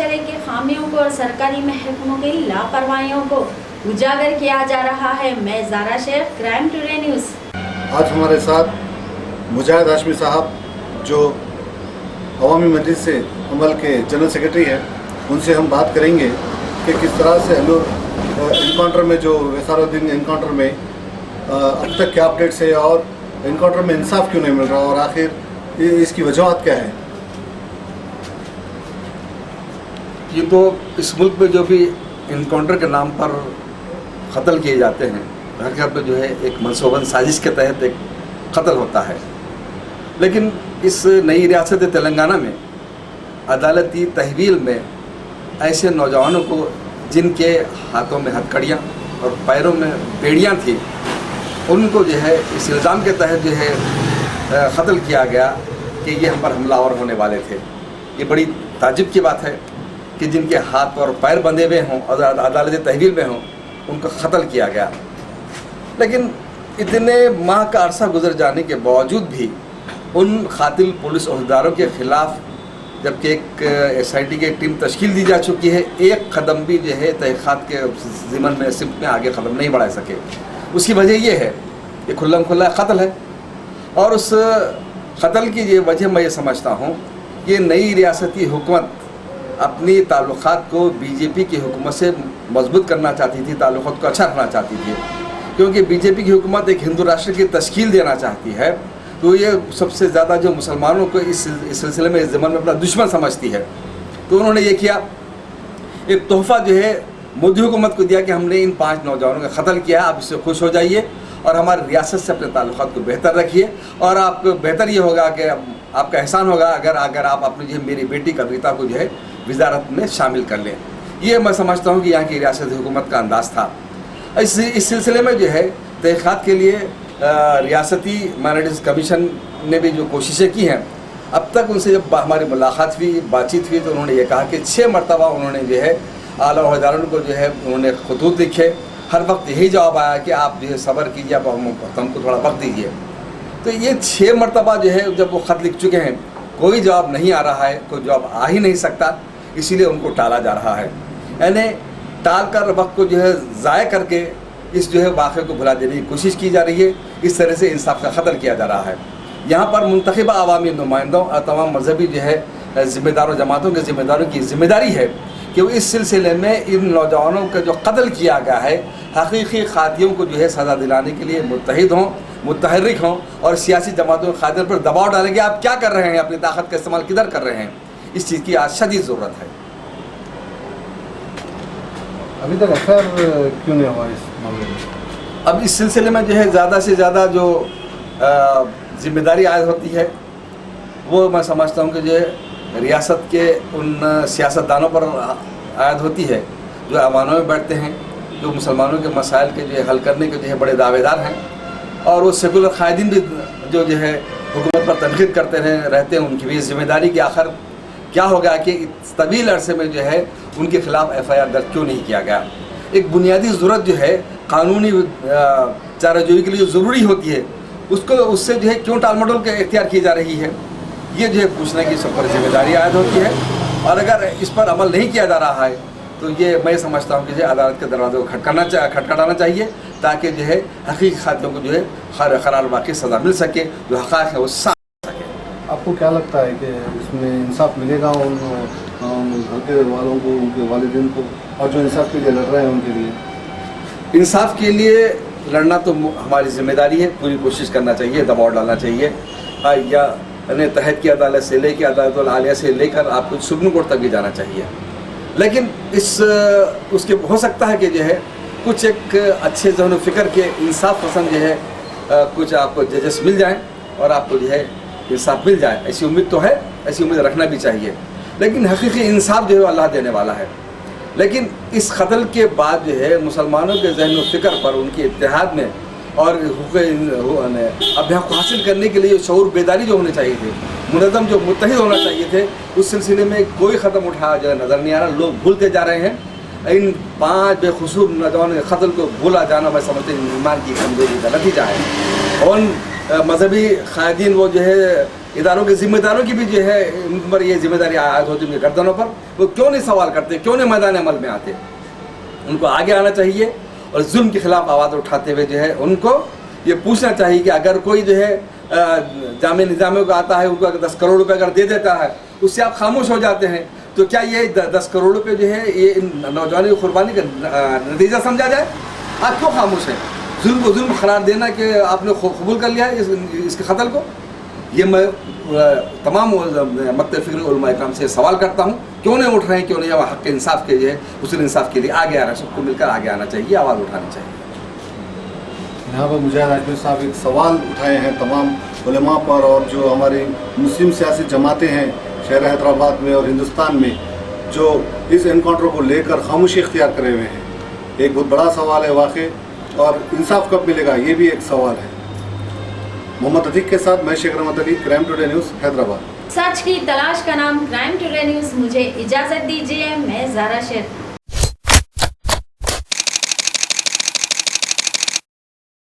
طرح کی خامیوں کو اور سرکاری محکموں کی لاپرواہیوں کو اجاگر کیا جا رہا ہے۔ میں زارا شیخ، کرائم ٹوڈے نیوز۔ آج ہمارے ساتھ مجاہد ہاشمی صاحب جو عوامی مجلس سے عمل کے جنرل سیکرٹری ہیں، ان سے ہم بات کریں گے کہ کس طرح سے انکاؤنٹر میں جو ویسار الدین انکاؤنٹر میں اب تک کیا اپڈیٹس ہے اور انکاؤنٹر میں انصاف کیوں نہیں مل رہا اور آخر اس کی وجوہات کیا ہے۔ یہ تو اس ملک میں جو بھی انکاؤنٹر کے نام پر قتل کیے جاتے ہیں، حقیقت میں جو ہے ایک منصوبہ سازش کے تحت ایک قتل ہوتا ہے، لیکن اس نئی ریاست تلنگانہ میں عدالتی تحویل میں ایسے نوجوانوں کو جن کے ہاتھوں میں ہتھکڑیاں اور پیروں میں بیڑیاں تھیں، ان کو جو ہے اس الزام کے تحت جو ہے قتل کیا گیا کہ یہ ہم پر حملہ آور ہونے والے تھے۔ یہ بڑی تعجب کی بات ہے کہ جن کے ہاتھ اور پیر بندھے ہوئے ہوں اور عدالتی تحویل میں ہوں، ان کو قتل کیا گیا۔ لیکن اتنے ماہ کا عرصہ گزر جانے کے باوجود بھی ان قاتل پولیس عہدیداروں کے خلاف جبکہ ایک SIT کی ایک ٹیم تشکیل دی جا چکی ہے، ایک قدم بھی جو ہے تحقیقات کے ضمن میں سمت میں آگے قدم نہیں بڑھا سکے۔ اس کی وجہ یہ ہے کہ کھلم کھلا قتل ہے، اور اس قتل کی یہ وجہ میں یہ سمجھتا ہوں کہ نئی ریاستی حکومت اپنی تعلقات کو BJP کی حکومت سے مضبوط کرنا چاہتی تھی، تعلقات کو اچھا رکھنا چاہتی تھی، کیونکہ BJP کی حکومت ایک ہندو راشٹر کی تشکیل دینا چاہتی ہے، تو یہ سب سے زیادہ جو مسلمانوں کو اس سلسلے میں اس زمانے میں اپنا دشمن سمجھتی ہے۔ تو انہوں نے یہ کیا، ایک تحفہ جو ہے مودی حکومت کو دیا کہ ہم نے ان 5 نوجوانوں کا قتل کیا، آپ اس سے خوش ہو جائیے اور ہماری ریاست سے اپنے تعلقات کو بہتر رکھیے، اور آپ کو بہتر یہ ہوگا کہ آپ کا احسان ہوگا اگر آپ اپنی جو ہے میری بیٹی کویتا کو جو ہے وزارت میں شامل کر لیں۔ یہ میں سمجھتا ہوں کہ یہاں کی ریاستی حکومت کا انداز تھا۔ اس سلسلے میں جو ہے تحقیقات کے لیے ریاستی مائنورٹیز کمیشن نے بھی جو کوششیں کی ہیں، اب تک ان سے جب ہماری ملاقات ہوئی، بات چیت ہوئی، تو انہوں نے یہ کہا کہ 6 مرتبہ انہوں نے جو ہے اعلیٰ عہدیداروں کو جو ہے انہوں نے خطوط لکھے، ہر وقت یہی جواب آیا کہ آپ جو ہے صبر کیجیے، آپ ہم کو تھوڑا وقت دیجیے۔ تو یہ 6 مرتبہ جو ہے جب وہ خط لکھ چکے ہیں، کوئی جواب نہیں آ رہا ہے، کوئی جواب آ ہی نہیں سکتا، اسی لیے ان کو ٹالا جا رہا ہے، یعنی ٹال کر وقت کو جو ہے ضائع کر کے اس جو ہے واقعے کو بھلا دینے کی کوشش کی جا رہی ہے۔ اس طرح سے انصاف کا قتل کیا جا رہا ہے۔ یہاں پر منتخبہ عوامی نمائندوں اور تمام مذہبی جو ہے ذمہ داروں، جماعتوں کے ذمہ داروں کی ذمہ داری ہے کہ وہ اس سلسلے میں ان نوجوانوں کا جو قتل کیا گیا ہے، حقیقی قاتلوں کو جو ہے سزا دلانے کے لیے متحد ہوں، متحرک ہوں، اور سیاسی جماعتوں کے قائدین پر دباؤ ڈالیں کہ آپ کیا کر رہے ہیں، اپنی طاقت کا استعمال کدھر کر رہے ہیں۔ اس چیز کی آج شدید ضرورت ہے۔ ابھی تک FIR کیوں نہیں ہوا اس معاملے میں؟ اب اس سلسلے میں جو ہے زیادہ سے زیادہ جو ذمہ داری عائد ہوتی ہے، وہ میں سمجھتا ہوں کہ جو ہے ریاست کے ان سیاستدانوں پر عائد ہوتی ہے جو ایوانوں میں بیٹھتے ہیں، جو مسلمانوں کے مسائل کے جو ہے حل کرنے کے جو ہے بڑے دعوے دار ہیں، اور وہ سیکولر قائدین بھی جو ہے حکومت پر تنقید کرتے رہتے ہیں۔ ان کی بھی ذمہ داری کہ آخر کیا ہوگا کہ اس طویل عرصے میں جو ہے ان کے خلاف FIR درج کیوں نہیں کیا گیا۔ ایک بنیادی ضرورت جو ہے قانونی چارہ جوئی کے لیے ضروری ہوتی ہے، اس سے جو ہے کیوں ٹال مٹول کے اختیار کی جا رہی ہے، یہ جو ہے پوچھنے کی سب پر ذمہ داری عائد ہوتی ہے، اور اگر اس پر عمل نہیں کیا جا رہا ہے تو یہ میں سمجھتا ہوں کہ عدالت کے دروازے کو کھٹکھٹانا چاہیے، تاکہ جو ہے حقیقی قاتلوں کو جو ہے قرار واقعی سزا مل سکے، جو حقائق ہے وہ سامنے سکے۔ آپ کو کیا لگتا ہے کہ اس میں انصاف ملے گا ان گھر کے والوں کو، ان کے والدین کو، اور جو انصاف کے لیے لڑ رہے ہیں ان کے لیے؟ انصاف کے لیے لڑنا تو ہماری ذمہ داری ہے، پوری کوشش کرنا چاہیے، دباؤ ڈالنا چاہیے، یا تحت کی عدالت سے لے کے عدالت العالیہ سے لے کر آپ کو سپریم کورٹ تک بھی جانا چاہیے۔ لیکن اس کے ہو سکتا ہے کہ جو ہے کچھ ایک اچھے ذہن و فکر کے انصاف پسند جو ہے کچھ آپ کو ججز مل جائیں اور آپ کو جو ہے انصاف مل جائے، ایسی امید تو ہے، ایسی امید رکھنا بھی چاہیے۔ لیکن حقیقی انصاف جو ہے اللہ دینے والا ہے۔ لیکن اس قتل کے بعد جو ہے مسلمانوں کے ذہن و فکر پر، ان کے اتحاد میں اور حق حاصل کرنے کے لیے شعور بیداری جو ہونے چاہیے تھے، منظم جو متحد ہونا چاہیے تھے، اس سلسلے میں کوئی قدم اٹھایا جو نظر نہیں آ رہا۔ لوگ بھولتے جا رہے ہیں۔ ان 5 بے قصور نوجوانوں کے قتل کو بھولا جانا میں سمجھتے ہیں ایمان کی کمزوری کا نتیجہ ہے۔ اور مذہبی قائدین وہ جو ہے اداروں کے ذمہ داروں کی بھی جو ہے ان پر یہ ذمہ داری عائد ہوتی ہے ان کے گردنوں پر. وہ کیوں نہیں سوال کرتے, کیوں نہیں میدان عمل میں آتے؟ ان کو آگے آنا چاہیے اور ظلم کے خلاف آواز اٹھاتے ہوئے جو ہے ان کو یہ پوچھنا چاہیے کہ اگر کوئی جو ہے جامع نظامیہ کو آتا ہے, ان کو اگر 10 کروڑ روپے اگر دے دیتا ہے, اس سے آپ خاموش ہو جاتے ہیں, تو کیا یہ 10 کروڑ روپے جو ہے یہ ان نوجوانوں کی قربانی کا نتیجہ سمجھا جائے؟ آپ کیوں خاموش ہیں؟ ظلم کو ظلم قرار دینا کہ آپ نے قبول کر لیا ہے اس کے قتل کو. یہ میں تمام مکتب فکری علماء اکرام سے سوال کرتا ہوں, کیوں نہیں اٹھ رہے ہیں, کیوں نہیں حق انصاف کے جو ہے حصول انصاف کے لیے آگے آ رہے ہیں؟ سب کو مل کر آگے آنا چاہیے, آواز اٹھانی چاہیے. یہاں پر مجاہد ہاشمی صاحب ایک سوال اٹھائے ہیں تمام علماء پر, اور جو ہماری مسلم سیاسی جماعتیں ہیں شہر حیدرآباد میں اور ہندوستان میں, جو اس انکاؤنٹر کو لے کر خاموشی اختیار کرے ہوئے ہیں. ایک بہت بڑا سوال ہے واقع, اور انصاف کب ملے گا یہ بھی ایک سوال ہے. محمد عتیق کے ساتھ میں شیخ Rahmat Ali, crime today news Hyderabad. سچ کی تلاش کا نام کرائم ٹوڈے نیوز. مجھے اجازت دیجیے, میں زارا شیخ.